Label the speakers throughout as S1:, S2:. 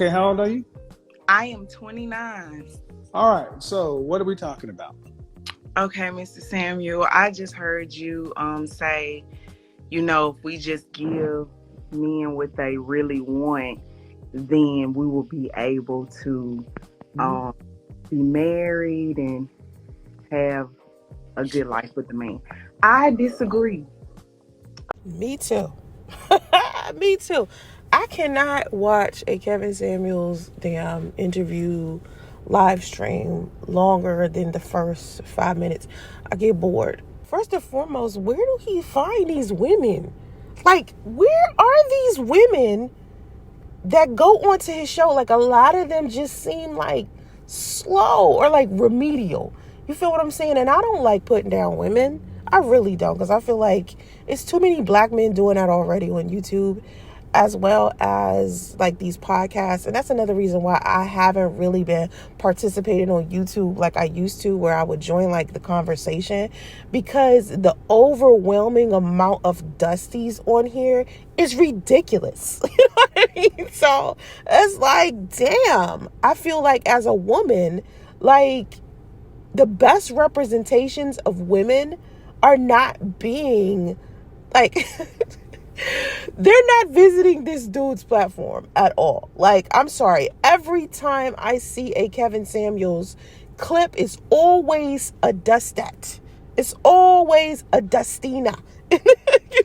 S1: Okay, how old are you?
S2: I am 29.
S1: All right, so what are we talking about?
S2: Okay, Mr. Samuel, I just heard you say, if we just give men what they really want, then we will be able to
S1: Mhm.
S2: um be married and have a good life with the man. I disagree.
S3: Me too. Me too. I cannot watch a Kevin Samuels damn interview live stream longer than the first 5 minutes. I get bored. First and foremost, where do he find these women? Like, where are these women that go onto his show? Like, a lot of them just seem like slow or like remedial. You feel what I'm saying? And I don't like putting down women. I really don't, because I feel like it's too many black men doing that already on YouTube, as well as like these podcasts. And that's another reason why I haven't really been participating on YouTube like I used to, where I would join like the conversation, because the overwhelming amount of dusties on here is ridiculous. You know what I mean? So it's like, damn, I feel like as a woman, like, the best representations of women are not being like they're not visiting this dude's platform at all. Like, I'm sorry, every time I see a Kevin Samuels clip, it's always a dustat. It's always a Dustina. You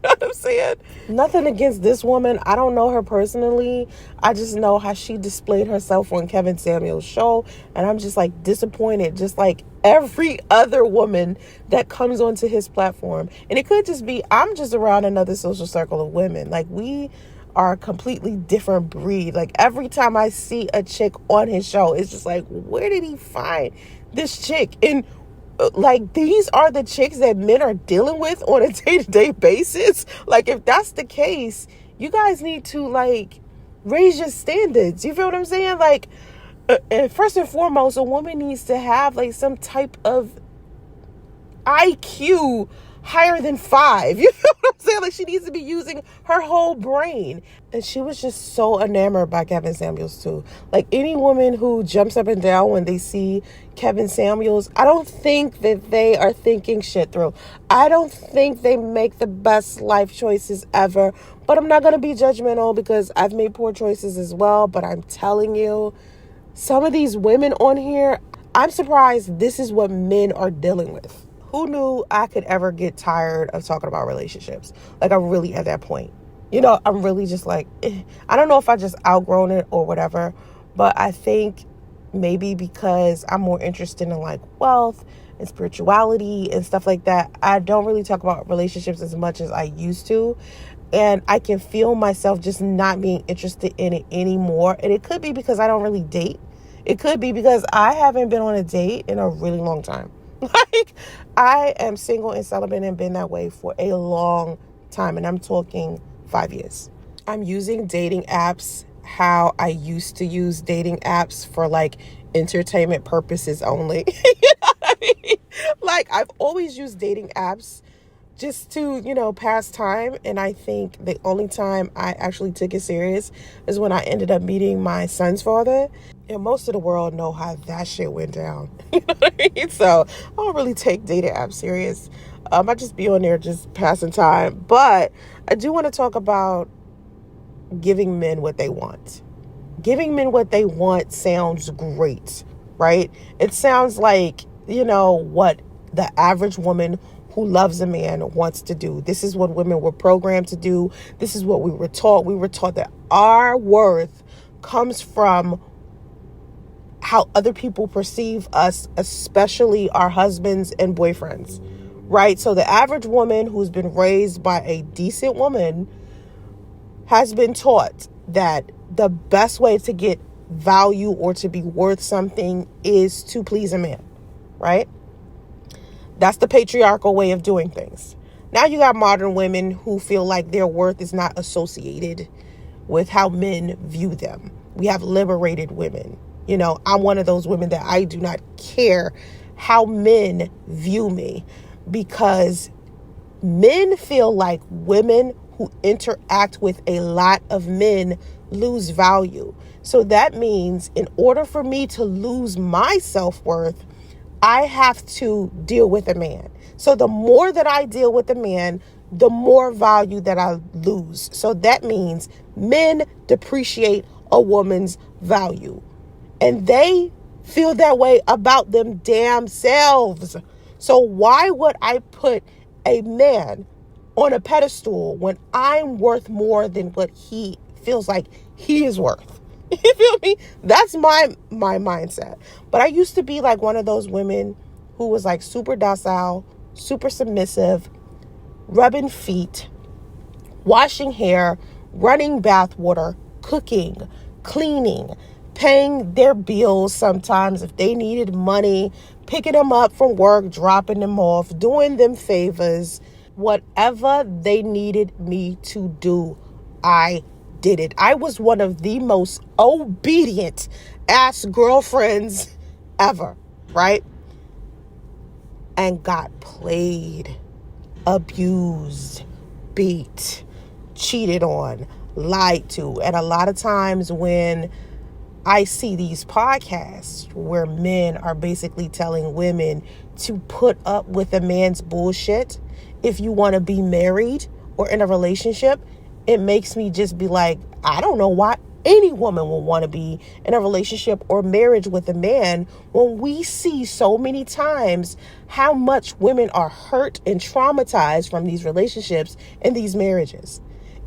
S3: know what I'm saying? Nothing against this woman. I don't know her personally. I just know how she displayed herself on Kevin Samuels' show. And I'm just like disappointed, just like every other woman that comes onto his platform. And it could just be, I'm just around another social circle of women. Like, we are a completely different breed. Like, every time I see a chick on his show, it's just like, where did he find this chick? And like, these are the chicks that men are dealing with on a day-to-day basis. Like, if that's the case, you guys need to like raise your standards. You feel what I'm saying? Like, and first and foremost, a woman needs to have like some type of IQ higher than 5. You know what I'm saying? Like, she needs to be using her whole brain. And she was just so enamored by Kevin Samuels too. Like, any woman who jumps up and down when they see Kevin Samuels, I don't think that they are thinking shit through. I don't think they make the best life choices ever. But I'm not going to be judgmental, because I've made poor choices as well. But I'm telling you, some of these women on here, I'm surprised this is what men are dealing with. Who knew I could ever get tired of talking about relationships? Like, I'm really at that point. I'm really just like, I don't know if I just outgrown it or whatever, but I think maybe because I'm more interested in like wealth and spirituality and stuff like that, I don't really talk about relationships as much as I used to. And I can feel myself just not being interested in it anymore. And it could be because I don't really date. It could be because I haven't been on a date in a really long time. Like, I am single and celibate and been that way for a long time. And I'm talking 5 years. I'm using dating apps how I used to use dating apps, for like entertainment purposes only. You know what I mean? Like, I've always used dating apps just to, pass time. And I think the only time I actually took it serious is when I ended up meeting my son's father. And most of the world know how that shit went down. You know what I mean? So I don't really take dating apps serious. I just be on there just passing time. But I do want to talk about giving men what they want. Giving men what they want sounds great, right? It sounds like, what the average woman who loves a man wants to do. This is what women were programmed to do. This is what we were taught. We were taught that our worth comes from how other people perceive us, especially our husbands and boyfriends, right? So the average woman who's been raised by a decent woman has been taught that the best way to get value or to be worth something is to please a man, right? That's the patriarchal way of doing things. Now you got modern women who feel like their worth is not associated with how men view them. We have liberated women. I'm one of those women that I do not care how men view me, because men feel like women who interact with a lot of men lose value. So that means in order for me to lose my self-worth, I have to deal with a man. So the more that I deal with a man, the more value that I lose. So that means men depreciate a woman's value. And they feel that way about them damn selves. So why would I put a man on a pedestal when I'm worth more than what he feels like he is worth? You feel me? That's my mindset. But I used to be like one of those women who was like super docile, super submissive, rubbing feet, washing hair, running bath water, cooking, cleaning, paying their bills sometimes if they needed money, picking them up from work, dropping them off, doing them favors. Whatever they needed me to do, I did it. I was one of the most obedient ass girlfriends ever, right? And got played, abused, beat, cheated on, lied to. And a lot of times when I see these podcasts where men are basically telling women to put up with a man's bullshit if you want to be married or in a relationship, it makes me just be like, I don't know why any woman will want to be in a relationship or marriage with a man when we see so many times how much women are hurt and traumatized from these relationships and these marriages.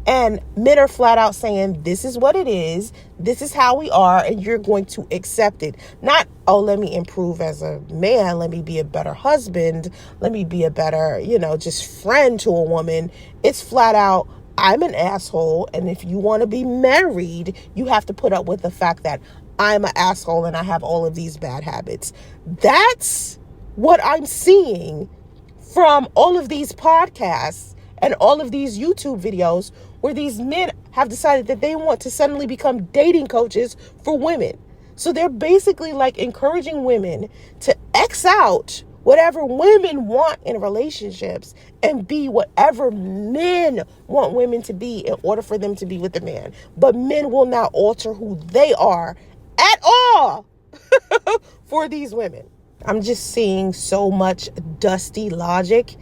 S3: And men are flat out saying, this is what it is. This is how we are. And you're going to accept it. Not, oh, let me improve as a man. Let me be a better husband. Let me be a better, just friend to a woman. It's flat out, I'm an asshole. And if you want to be married, you have to put up with the fact that I'm an asshole and I have all of these bad habits. That's what I'm seeing from all of these podcasts and all of these YouTube videos where these men have decided that they want to suddenly become dating coaches for women. So they're basically like encouraging women to X out whatever women want in relationships and be whatever men want women to be in order for them to be with the man. But men will not alter who they are at all for these women. I'm just seeing so much dusty logic.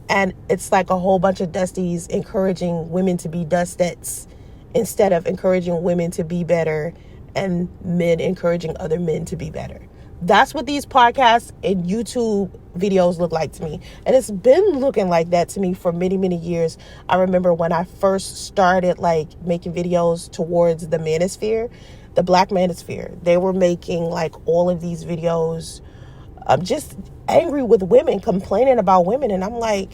S3: And it's like a whole bunch of dusties encouraging women to be dustettes instead of encouraging women to be better and men encouraging other men to be better. That's what these podcasts and YouTube videos look like to me. And it's been looking like that to me for many, many years. I remember when I first started like making videos towards the manosphere, the Black manosphere. They were making like all of these videos just angry with women, complaining about women. And I'm like,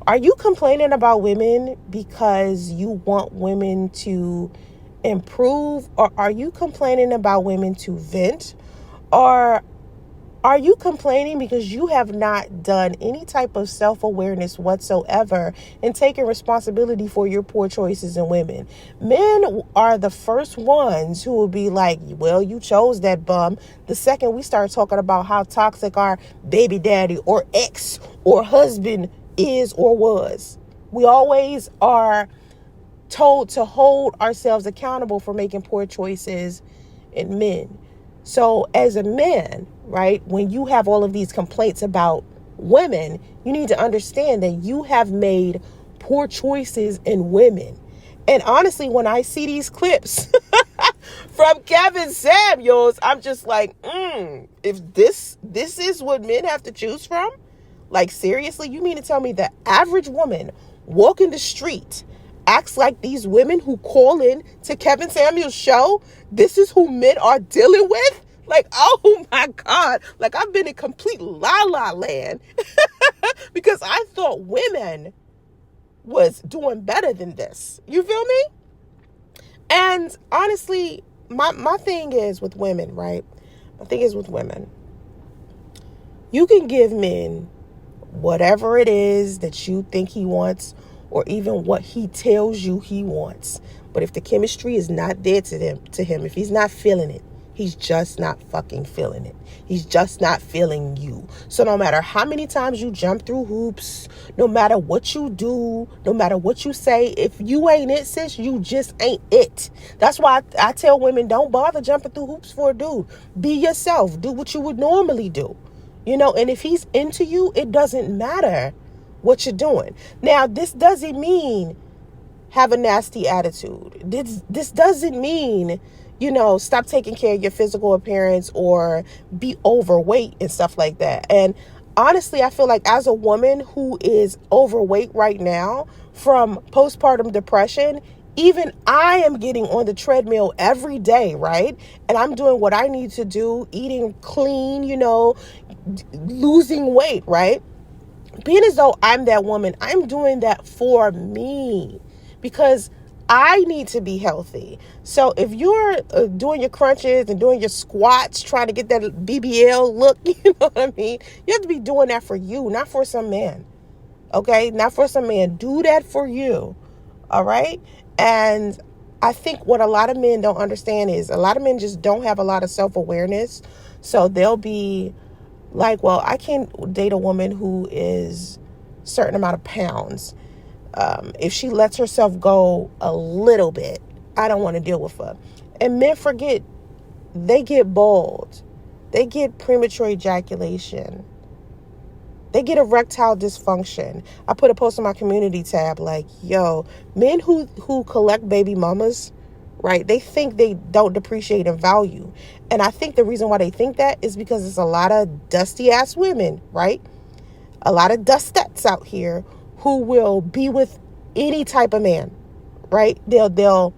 S3: are you complaining about women because you want women to improve? Or are you complaining about women to vent? Or are you complaining because you have not done any type of self-awareness whatsoever and taken responsibility for your poor choices in women? Men are the first ones who will be like, well, you chose that bum. The second we start talking about how toxic our baby daddy or ex or husband is or was, we always are told to hold ourselves accountable for making poor choices in men. So as a man, right, when you have all of these complaints about women, you need to understand that you have made poor choices in women. And honestly, when I see these clips from Kevin Samuels, I'm just like, if this is what men have to choose from, like seriously, you mean to tell me the average woman walking the street acts like these women who call in to Kevin Samuels' show, this is who men are dealing with? Like, oh my God. Like, I've been in complete la-la land because I thought women was doing better than this. You feel me? And honestly, my thing is with women, right? My thing is with women. You can give men whatever it is that you think he wants, or even what he tells you he wants. But if the chemistry is not there to him, if he's not feeling it, He's just not fucking feeling it. He's just not feeling you. So no matter how many times you jump through hoops, no matter what you do, no matter what you say, if you ain't it, sis, you just ain't it. That's why I tell women, don't bother jumping through hoops for a dude. Be yourself. Do what you would normally do. And if he's into you, it doesn't matter what you're doing. Now, this doesn't mean have a nasty attitude. This doesn't mean, stop taking care of your physical appearance or be overweight and stuff like that. And honestly, I feel like as a woman who is overweight right now from postpartum depression, even I am getting on the treadmill every day, right? And I'm doing what I need to do, eating clean, losing weight, right? Being as though I'm that woman, I'm doing that for me because I need to be healthy. So if you're doing your crunches and doing your squats, trying to get that BBL look, you know what I mean? You have to be doing that for you, not for some man. Okay? Not for some man. Do that for you. All right? And I think what a lot of men don't understand is a lot of men just don't have a lot of self-awareness. So they'll be like, well, I can't date a woman who is a certain amount of pounds. If she lets herself go a little bit, I don't want to deal with her. And men forget, they get bald. They get premature ejaculation. They get erectile dysfunction. I put a post on my community tab like, yo, men who collect baby mamas, right? They think they don't depreciate in value. And I think the reason why they think that is because it's a lot of dusty ass women, right? A lot of dustettes out here who will be with any type of man, right? They'll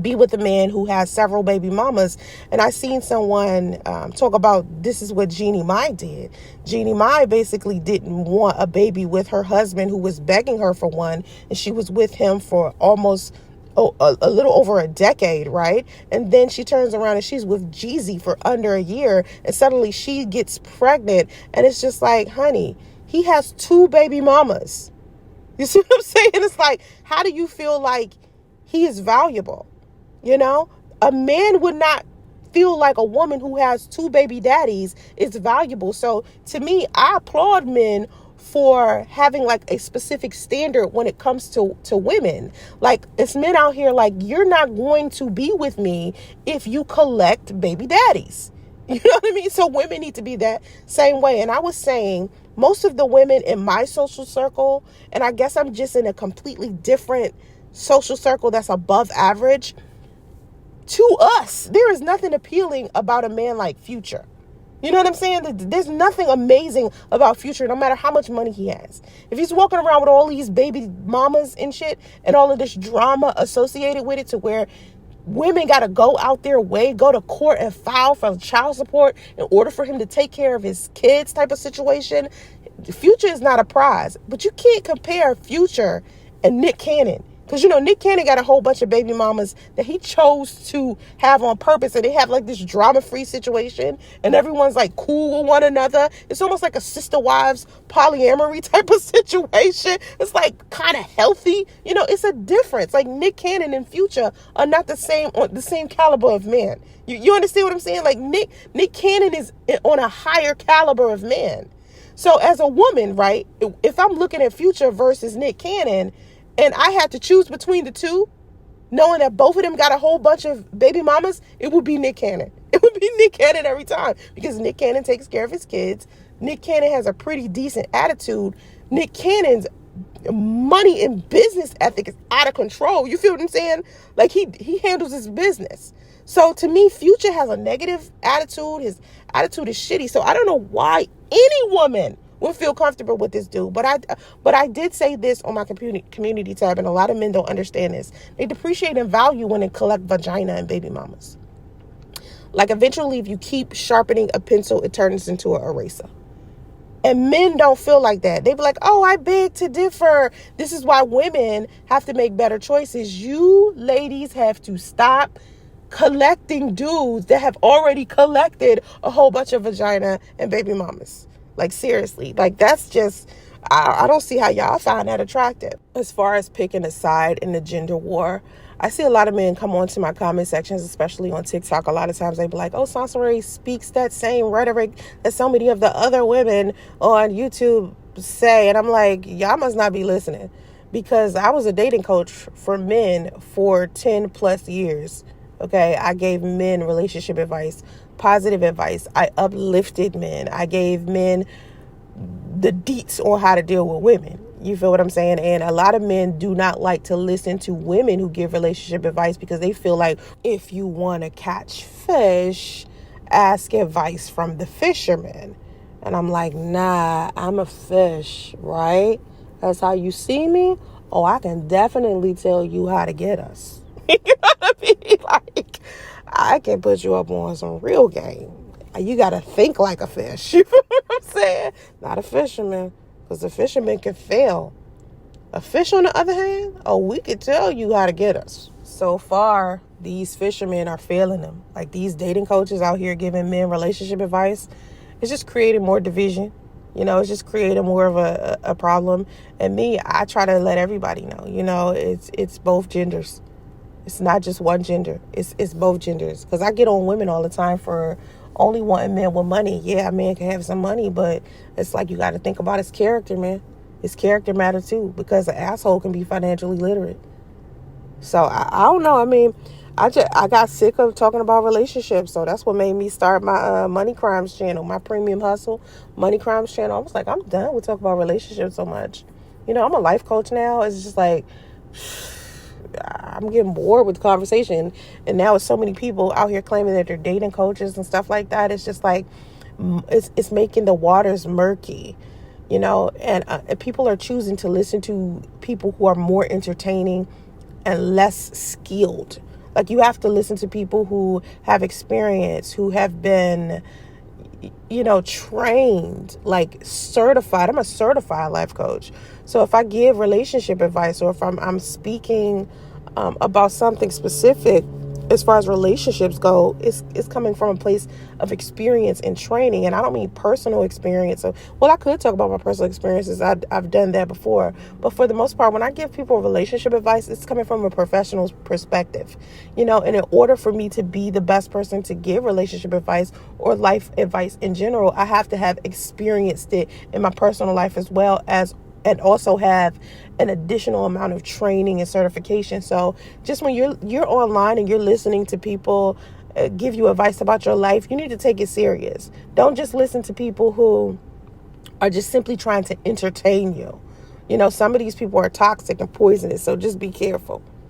S3: be with a man who has several baby mamas. And I seen someone talk about this is what Jeannie Mai did. Jeannie Mai basically didn't want a baby with her husband who was begging her for one. And she was with him for almost a little over a decade, right? And then she turns around and she's with Jeezy for under a year. And suddenly she gets pregnant. And it's just like, honey, he has 2 baby mamas. You see what I'm saying? It's like, how do you feel like he is valuable? A man would not feel like a woman who has 2 baby daddies is valuable. So to me, I applaud men for having like a specific standard when it comes to women. Like, it's men out here like, you're not going to be with me if you collect baby daddies. You know what I mean? So women need to be that same way. And I was saying, most of the women in my social circle, and I guess I'm just in a completely different social circle that's above average, to us, there is nothing appealing about a man like Future. You know what I'm saying? There's nothing amazing about Future, no matter how much money he has. If he's walking around with all these baby mamas and shit, and all of this drama associated with it to where women got to go out their way, go to court and file for child support in order for him to take care of his kids type of situation, Future is not a prize. But you can't compare Future and Nick Cannon. Because, Nick Cannon got a whole bunch of baby mamas that he chose to have on purpose. And they have like this drama-free situation. And everyone's like cool with one another. It's almost like a sister wives polyamory type of situation. It's like kind of healthy. It's a difference. Like Nick Cannon and Future are not the same caliber of man. You understand what I'm saying? Like Nick Cannon is on a higher caliber of man. So as a woman, right, if I'm looking at Future versus Nick Cannon, and I had to choose between the two, knowing that both of them got a whole bunch of baby mamas, it would be Nick Cannon. It would be Nick Cannon every time because Nick Cannon takes care of his kids. Nick Cannon has a pretty decent attitude. Nick Cannon's money and business ethic is out of control. You feel what I'm saying? Like he handles his business. So to me, Future has a negative attitude. His attitude is shitty. So I don't know why any woman would feel comfortable with this dude. But I did say this on my community tab, and a lot of men don't understand this. They depreciate in value when they collect vagina and baby mamas. Like eventually, if you keep sharpening a pencil, it turns into an eraser. And men don't feel like that. They be like, oh, I beg to differ. This is why women have to make better choices. You ladies have to stop collecting dudes that have already collected a whole bunch of vagina and baby mamas. Like, seriously, like, that's just, I don't see how y'all find that attractive. As far as picking a side in the gender war, I see a lot of men come onto my comment sections, especially on TikTok. A lot of times they be like, oh, Sansa Ray speaks that same rhetoric that so many of the other women on YouTube say. And I'm like, y'all must not be listening, because I was a dating coach for men for 10 plus years. Okay, I gave men relationship advice, positive advice. I uplifted men. I gave men the deets on how to deal with women. You feel what I'm saying? And a lot of men do not like to listen to women who give relationship advice, because they feel like if you want to catch fish, ask advice from the fisherman. And I'm like, nah, I'm a fish, right? That's how you see me. Oh, I can definitely tell you how to get us. You know what I mean? Like, I can put you up on some real game. You got to think like a fish. You know what I'm saying? Not a fisherman, because the fisherman can fail. A fish, on the other hand, oh, we could tell you how to get us. So far, these fishermen are failing them. Like, these dating coaches out here giving men relationship advice, it's just creating more division. You know, it's just creating more of a problem. And me, I try to let everybody know, you know, it's both genders. It's not just one gender. It's both genders. Because I get on women all the time for only wanting men with money. Yeah, a man can have some money, but it's like you got to think about his character, man. His character matter too, because an asshole can be financially literate. So I don't know. I mean, I got sick of talking about relationships, so that's what made me start my Money Crimes channel, my Premium Hustle Money Crimes channel. I was like, I'm done with talking about relationships so much. You know, I'm a life coach now. It's just like, I'm getting bored with the conversation. And now with so many people out here claiming that they're dating coaches and stuff like that, it's just like, it's making the waters murky, you know, and people are choosing to listen to people who are more entertaining and less skilled. Like, you have to listen to people who have experience, who have been, you know, trained, like certified. I'm a certified life coach. So if I give relationship advice, or if I'm speaking about something specific as far as relationships go, it's coming from a place of experience and training. And I don't mean personal experience. So, well, I could talk about my personal experiences. I've done that before. But for the most part, when I give people relationship advice, it's coming from a professional's perspective. You know, and in order for me to be the best person to give relationship advice or life advice in general, I have to have experienced it in my personal life as well as, and also have an additional amount of training and certification. So just when you're online and you're listening to people give you advice about your life, you need to take it serious. Don't just listen to people who are just simply trying to entertain you. You know, some of these people are toxic and poisonous, so just be careful.